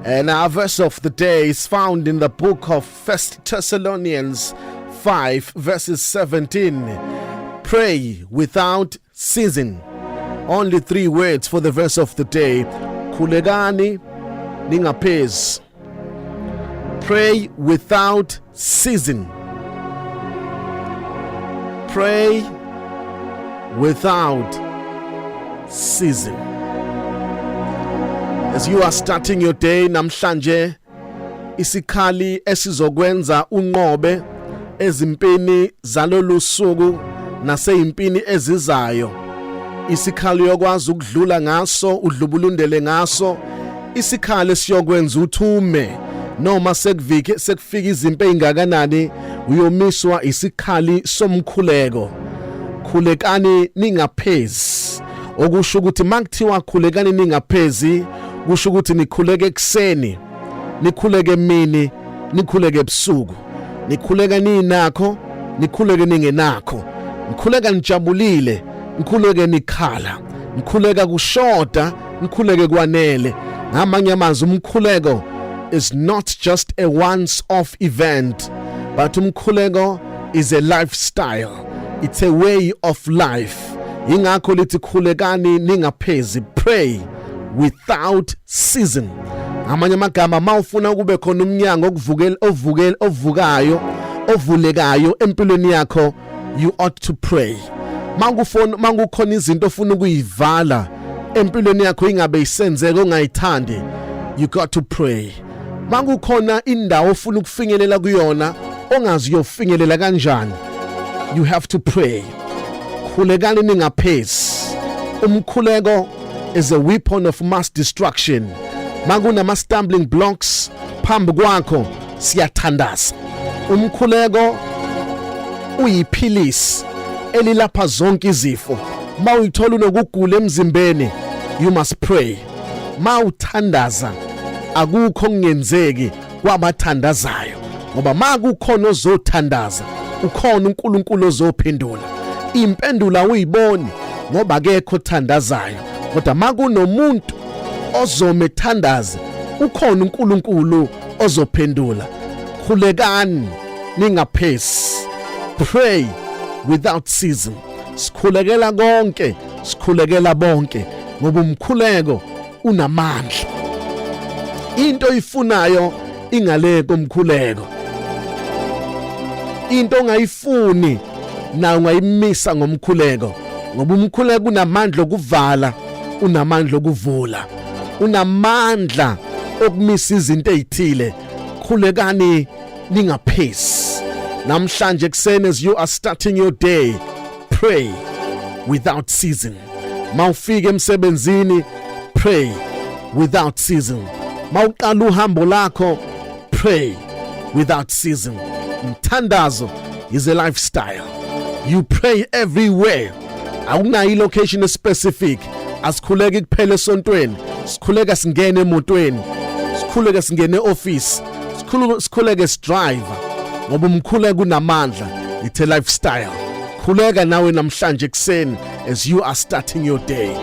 And our verse of the day is found in the book of 1 Thessalonians 5 verses 17. Pray without ceasing. Only 3 words for the verse of the day. Khulekani ningaphezi. Pray without ceasing. Pray without ceasing. As you are starting your day namhlanje, isikhali esizokwenza unqobe ezimpini zalolu suku naseyimpini ezizayo. Isikhali yokwazi ukudlula ngaso, udlubulundele ngaso. Isikhali siyokwenza uthume noma sekufika izimpi engakanani uyomiswa isikhali somkhuleko. Khulekani ningaphezi. Okusho ukuthi makuthiwa khulekani ningaphezi, kusho ukuthi nikhuleke ekseni, nikhuleke emini, nikhuleke ebusuku, nikhuleka ninakho, nikhuleke ningenakho, nikhuleka nijabulile, nikhuleke nikhala, nikhuleka kushoda, nikhuleke kwanele. Ngamanye amazwi umkhuleko is not just a once-off event, but umkhuleko is a lifestyle. It's a way of life. Ingakho lithi khulekani ningaphezi. Pray without ceasing. Ngamanye amagama mawufuna kube khona umnyango ovukayo ovulekayo empilweni yakho, you ought to pray. Mangukhona izinto ofuna ukuyivala empilweni yakho ingabe isenzeke ongayithandi, you got to pray. Mangukhona indawo ofuna ukufinyelela kuyona ongazi uyofinyelela kanjani, you have to pray. Khulekani ningaphezi. Umkhuleko is a weapon of mass destruction. Makuna stumbling blocks phambi kwakho siyathandaza. Umkhuleko uyiphilisi elilapha zonke izifo. Mawuyithola unokugula emzimbeni, you must pray. Mawuthandaza akukho kungenzeki kwabathandazayo, ngoba makukhona ozothandaza ukhona uNkulunkulu ozophendula. Impendula uyiboni ngoba akekho othandazayo, kodwa makunomuntu ozomethandaza ukhona uNkulunkulu ozophendula. Khulekani ningaphezi. Pray without ceasing. Sikhulekela konke, sikhulekela bonke, ngoba umkhuleko unamandla. Into oyifunayo ingale komkhuleko. Into ongayifuni na ungayimisa ngomkhuleko, ngoba umkhuleko unamandla okuvala, unamandla okuvula, unamandla okumisa izinto ezithile. Khulekani ningaphezi. Namhlanje kuseni as you are starting your day, pray without ceasing. Mawufika emsebenzini, pray without ceasing. Mawuqala uhambo lakho, pray without ceasing. Mthandazo is a lifestyle. You pray everywhere. Awunayo location specific. Asikhuleke kuphela esontweni, sikhuleka singene emotweni, sikhuleka singene office, sikhuleka sidrive, ngoba umkhuleko unamandla. It's a lifestyle. Khuleka nawe namhlanje kuseni as you are starting your day.